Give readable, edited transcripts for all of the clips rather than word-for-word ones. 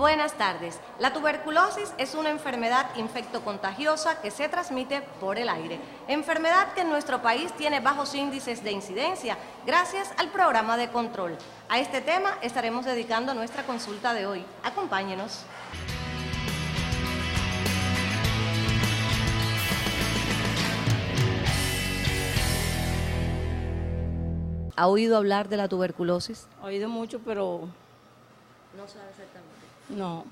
Buenas tardes. La tuberculosis es una enfermedad infectocontagiosa que se transmite por el aire. Enfermedad que en nuestro país tiene bajos índices de incidencia gracias al programa de control. A este tema estaremos dedicando nuestra consulta de hoy. Acompáñenos. ¿Ha oído hablar de la tuberculosis? He oído mucho, pero No sabe exactamente. no,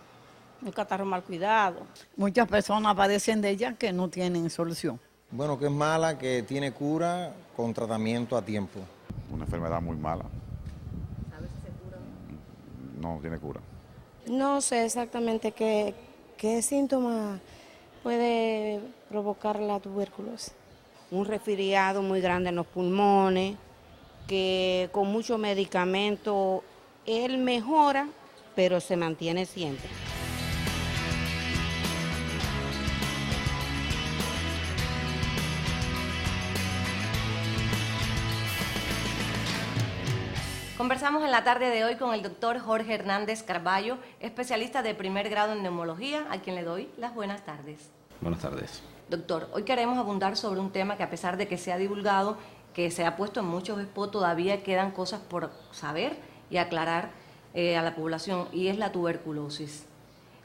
un catarro mal cuidado. Muchas personas padecen de ella que no tienen solución. Bueno, que es mala, que tiene cura con tratamiento a tiempo. Una enfermedad muy mala. ¿Sabe si se cura? No tiene cura. No sé exactamente qué síntoma puede provocar la tuberculosis. Un resfriado muy grande en los pulmones, que con mucho medicamento él mejora, pero se mantiene siempre. Conversamos en la tarde de hoy con el doctor Jorge Hernández Carballo, especialista de primer grado en neumología, a quien le doy las buenas tardes. Buenas tardes. Doctor, hoy queremos abundar sobre un tema que, a pesar de que se ha divulgado, que se ha puesto en muchos spots, todavía quedan cosas por saber y aclarar a la población, y es la tuberculosis.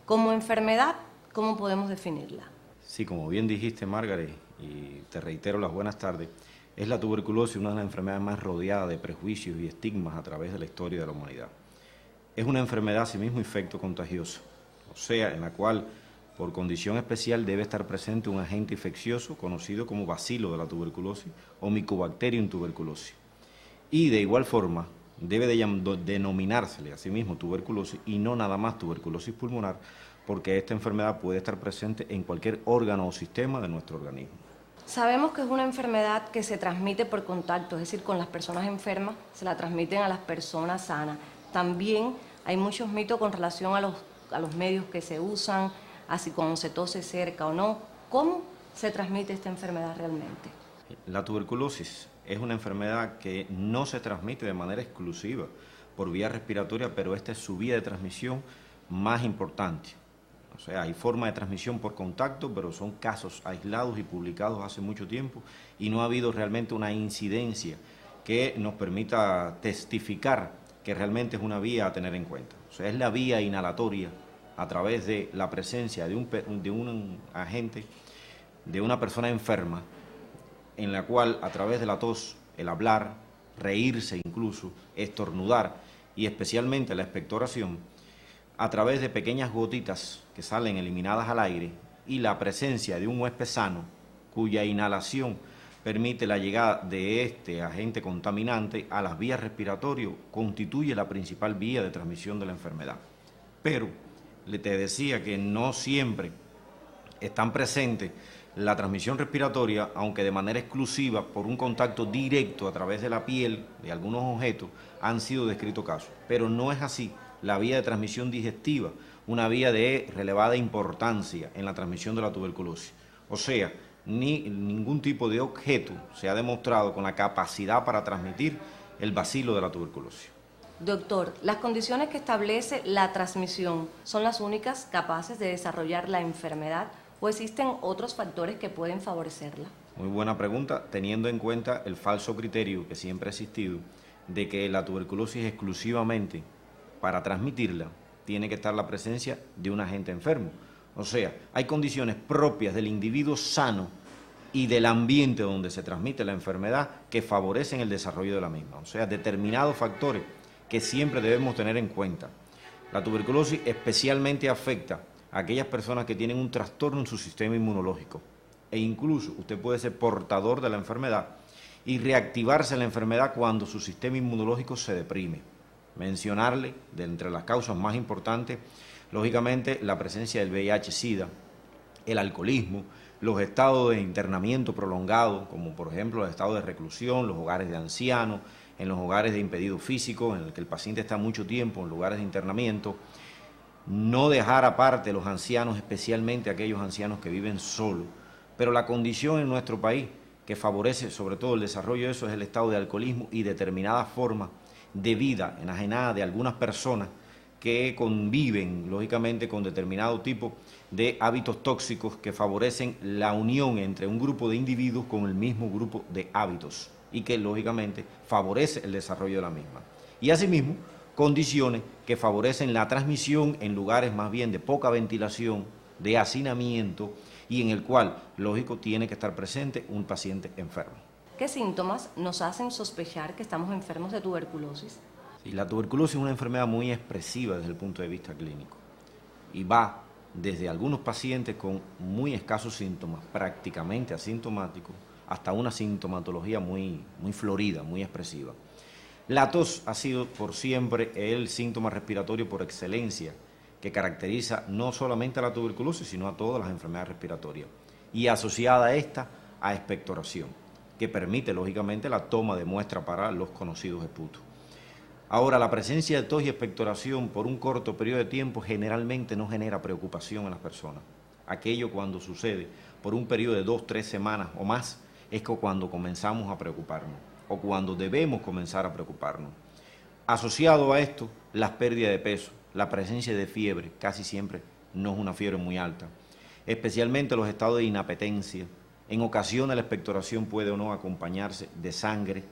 Como enfermedad, ¿cómo podemos definirla? Sí, como bien dijiste, Margaret, y te reitero las buenas tardes, es la tuberculosis una de las enfermedades más rodeadas de prejuicios y estigmas a través de la historia de la humanidad. Es una enfermedad asimismo infectocontagiosa, o sea, en la cual por condición especial debe estar presente un agente infeccioso conocido como bacilo de la tuberculosis o Mycobacterium tuberculosis. Y de igual forma debe denominársele a sí mismo tuberculosis y no nada más tuberculosis pulmonar, porque esta enfermedad puede estar presente en cualquier órgano o sistema de nuestro organismo. Sabemos que es una enfermedad que se transmite por contacto, es decir, con las personas enfermas se la transmiten a las personas sanas. También hay muchos mitos con relación a los medios que se usan, así cuando se tose cerca o no. ¿Cómo se transmite esta enfermedad realmente? La tuberculosis es una enfermedad que no se transmite de manera exclusiva por vía respiratoria, pero esta es su vía de transmisión más importante. O sea, hay forma de transmisión por contacto, pero son casos aislados y publicados hace mucho tiempo y no ha habido realmente una incidencia que nos permita testificar que realmente es una vía a tener en cuenta. O sea, es la vía inhalatoria a través de la presencia de un agente, de una persona enferma, en la cual a través de la tos, el hablar, reírse incluso, estornudar y especialmente la expectoración, a través de pequeñas gotitas que salen eliminadas al aire y la presencia de un huésped sano, cuya inhalación permite la llegada de este agente contaminante a las vías respiratorias, constituye la principal vía de transmisión de la enfermedad. Pero te decía que no siempre están presentes la transmisión respiratoria, aunque de manera exclusiva por un contacto directo a través de la piel de algunos objetos han sido descritos casos, pero no es así la vía de transmisión digestiva, una vía de relevada importancia en la transmisión de la tuberculosis. O sea, ningún tipo de objeto se ha demostrado con la capacidad para transmitir el bacilo de la tuberculosis. Doctor, ¿las condiciones que establece la transmisión son las únicas capaces de desarrollar la enfermedad o existen otros factores que pueden favorecerla? Muy buena pregunta, teniendo en cuenta el falso criterio que siempre ha existido de que la tuberculosis exclusivamente para transmitirla tiene que estar la presencia de un agente enfermo. O sea, hay condiciones propias del individuo sano y del ambiente donde se transmite la enfermedad que favorecen el desarrollo de la misma. O sea, determinados factores que siempre debemos tener en cuenta. La tuberculosis especialmente afecta a aquellas personas que tienen un trastorno en su sistema inmunológico e incluso usted puede ser portador de la enfermedad y reactivarse la enfermedad cuando su sistema inmunológico se deprime. Mencionarle, de entre las causas más importantes, lógicamente la presencia del VIH-Sida, el alcoholismo, los estados de internamiento prolongado, como por ejemplo los estados de reclusión, los hogares de ancianos, en los hogares de impedidos físicos, en el que el paciente está mucho tiempo en lugares de internamiento, no dejar aparte los ancianos, especialmente aquellos ancianos que viven solos, pero la condición en nuestro país que favorece sobre todo el desarrollo de eso es el estado de alcoholismo y determinadas formas de vida enajenada de algunas personas que conviven, lógicamente, con determinado tipo de hábitos tóxicos que favorecen la unión entre un grupo de individuos con el mismo grupo de hábitos y que, lógicamente, favorece el desarrollo de la misma. Y, asimismo, condiciones que favorecen la transmisión en lugares más bien de poca ventilación, de hacinamiento y en el cual, lógico, tiene que estar presente un paciente enfermo. ¿Qué síntomas nos hacen sospechar que estamos enfermos de tuberculosis? Sí, la tuberculosis es una enfermedad muy expresiva desde el punto de vista clínico y va desde algunos pacientes con muy escasos síntomas, prácticamente asintomáticos, hasta una sintomatología muy florida, muy expresiva. La tos ha sido por siempre el síntoma respiratorio por excelencia que caracteriza no solamente a la tuberculosis, sino a todas las enfermedades respiratorias, y asociada a esta a expectoración, que permite lógicamente la toma de muestra para los conocidos esputos. Ahora, la presencia de tos y expectoración por un corto periodo de tiempo generalmente no genera preocupación en las personas. Aquello cuando sucede por un periodo de 2 o 3 semanas o más es cuando comenzamos a preocuparnos o cuando debemos comenzar a preocuparnos. Asociado a esto, las pérdidas de peso, la presencia de fiebre, casi siempre no es una fiebre muy alta, especialmente los estados de inapetencia. En ocasiones la expectoración puede o no acompañarse de sangre,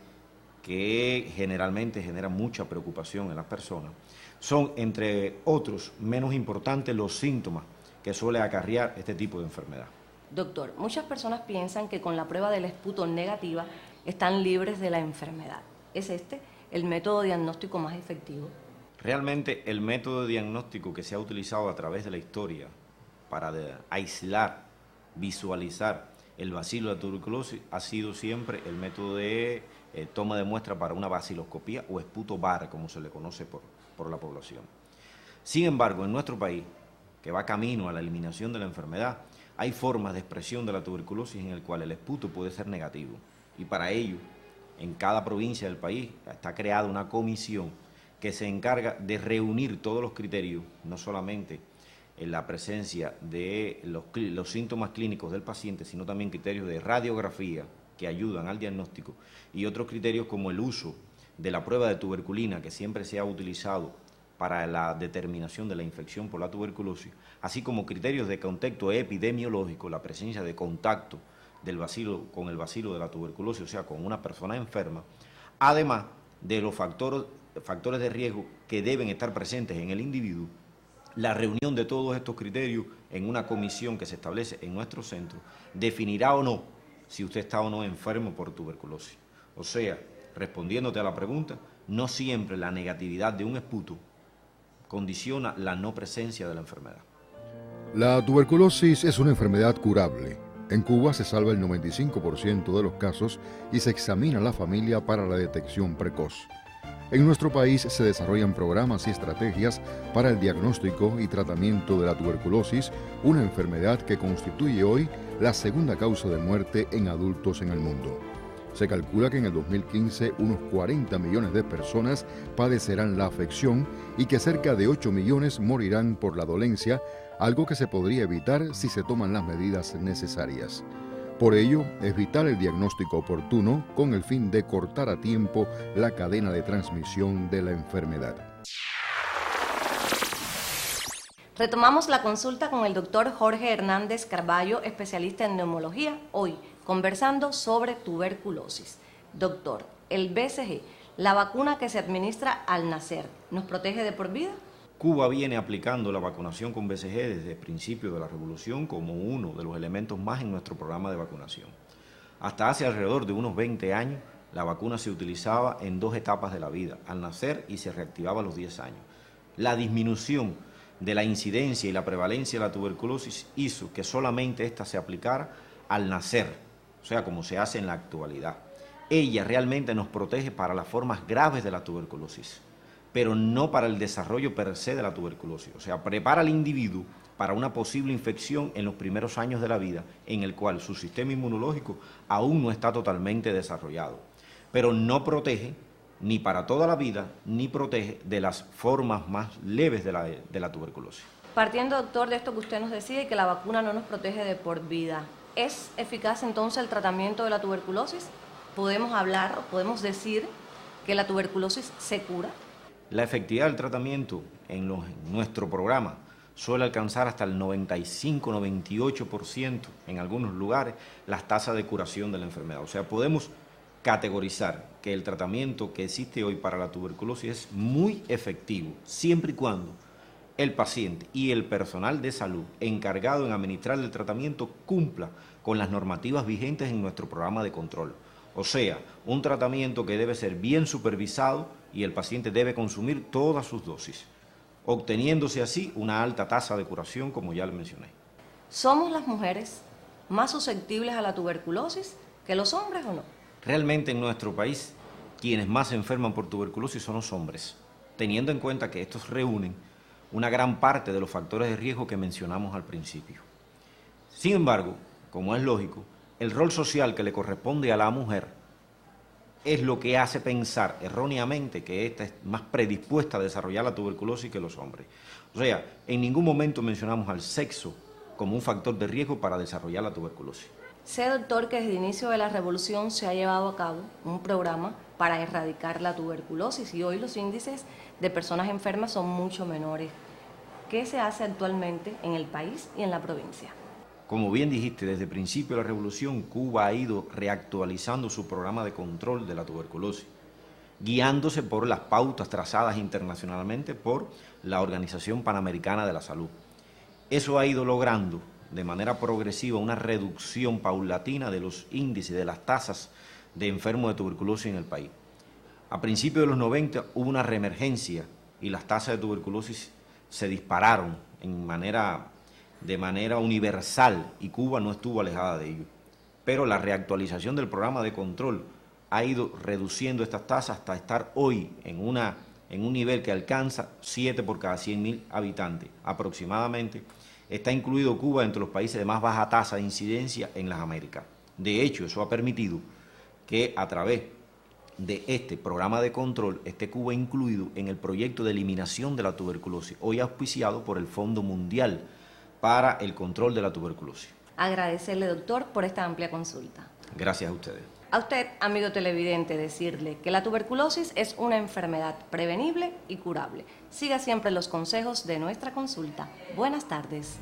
que generalmente genera mucha preocupación en las personas. Son, entre otros, menos importantes los síntomas que suele acarrear este tipo de enfermedad. Doctor, muchas personas piensan que con la prueba del esputo negativa están libres de la enfermedad. ¿Es este el método diagnóstico más efectivo? Realmente el método diagnóstico que se ha utilizado a través de la historia para aislar, visualizar el bacilo de la tuberculosis ha sido siempre el método de toma de muestra para una baciloscopía o esputo bar, como se le conoce por la población. Sin embargo, en nuestro país, que va camino a la eliminación de la enfermedad, hay formas de expresión de la tuberculosis en el cual el esputo puede ser negativo. Y para ello, en cada provincia del país está creada una comisión que se encarga de reunir todos los criterios, no solamente en la presencia de los síntomas clínicos del paciente, sino también criterios de radiografía que ayudan al diagnóstico y otros criterios como el uso de la prueba de tuberculina que siempre se ha utilizado para la determinación de la infección por la tuberculosis, así como criterios de contexto epidemiológico, la presencia de contacto del bacilo con el bacilo de la tuberculosis, o sea, con una persona enferma, además de los factores de riesgo que deben estar presentes en el individuo. La reunión de todos estos criterios en una comisión que se establece en nuestro centro definirá o no si usted está o no enfermo por tuberculosis. O sea, respondiéndote a la pregunta, no siempre la negatividad de un esputo condiciona la no presencia de la enfermedad. La tuberculosis es una enfermedad curable. En Cuba se salva el 95% de los casos y se examina a la familia para la detección precoz. En nuestro país se desarrollan programas y estrategias para el diagnóstico y tratamiento de la tuberculosis, una enfermedad que constituye hoy la segunda causa de muerte en adultos en el mundo. Se calcula que en el 2015 unos 40 millones de personas padecerán la afección y que cerca de 8 millones morirán por la dolencia, algo que se podría evitar si se toman las medidas necesarias. Por ello, es vital el diagnóstico oportuno con el fin de cortar a tiempo la cadena de transmisión de la enfermedad. Retomamos la consulta con el doctor Jorge Hernández Carballo, especialista en neumología, hoy conversando sobre tuberculosis. Doctor, el BCG, la vacuna que se administra al nacer, ¿nos protege de por vida? Cuba viene aplicando la vacunación con BCG desde el principio de la revolución como uno de los elementos más en nuestro programa de vacunación. Hasta hace alrededor de unos 20 años, la vacuna se utilizaba en 2 etapas de la vida, al nacer y se reactivaba a los 10 años. La disminución de la incidencia y la prevalencia de la tuberculosis hizo que solamente esta se aplicara al nacer, o sea, como se hace en la actualidad. Ella realmente nos protege para las formas graves de la tuberculosis, pero no para el desarrollo per se de la tuberculosis. O sea, prepara al individuo para una posible infección en los primeros años de la vida, en el cual su sistema inmunológico aún no está totalmente desarrollado. Pero no protege ni para toda la vida, ni protege de las formas más leves de la tuberculosis. Partiendo, doctor, de esto que usted nos decía y que la vacuna no nos protege de por vida, ¿es eficaz entonces el tratamiento de la tuberculosis? ¿Podemos decir que la tuberculosis se cura? La efectividad del tratamiento en nuestro programa suele alcanzar hasta el 95-98% en algunos lugares las tasas de curación de la enfermedad. O sea, podemos categorizar que el tratamiento que existe hoy para la tuberculosis es muy efectivo, siempre y cuando el paciente y el personal de salud encargado en administrar el tratamiento cumpla con las normativas vigentes en nuestro programa de control. O sea, un tratamiento que debe ser bien supervisado y el paciente debe consumir todas sus dosis, obteniéndose así una alta tasa de curación, como ya le mencioné. ¿Somos las mujeres más susceptibles a la tuberculosis que los hombres o no? Realmente en nuestro país, quienes más se enferman por tuberculosis son los hombres, teniendo en cuenta que estos reúnen una gran parte de los factores de riesgo que mencionamos al principio. Sin embargo, como es lógico, el rol social que le corresponde a la mujer es lo que hace pensar erróneamente que ésta es más predispuesta a desarrollar la tuberculosis que los hombres. O sea, en ningún momento mencionamos al sexo como un factor de riesgo para desarrollar la tuberculosis. Sé, doctor, que desde el inicio de la revolución se ha llevado a cabo un programa para erradicar la tuberculosis y hoy los índices de personas enfermas son mucho menores. ¿Qué se hace actualmente en el país y en la provincia? Como bien dijiste, desde el principio de la revolución, Cuba ha ido reactualizando su programa de control de la tuberculosis, guiándose por las pautas trazadas internacionalmente por la Organización Panamericana de la Salud. Eso ha ido logrando de manera progresiva una reducción paulatina de los índices, de las tasas de enfermos de tuberculosis en el país. A principios de los 90 hubo una reemergencia y las tasas de tuberculosis se dispararon de manera universal y Cuba no estuvo alejada de ello. Pero la reactualización del programa de control ha ido reduciendo estas tasas hasta estar hoy en un nivel que alcanza 7 por cada 100.000 habitantes aproximadamente. Está incluido Cuba entre los países de más baja tasa de incidencia en las Américas. De hecho, eso ha permitido que a través de este programa de control esté Cuba incluido en el proyecto de eliminación de la tuberculosis, hoy auspiciado por el Fondo Mundial para el Control de la Tuberculosis. Agradecerle, doctor, por esta amplia consulta. Gracias a ustedes. A usted, amigo televidente, decirle que la tuberculosis es una enfermedad prevenible y curable. Siga siempre los consejos de nuestra consulta. Buenas tardes.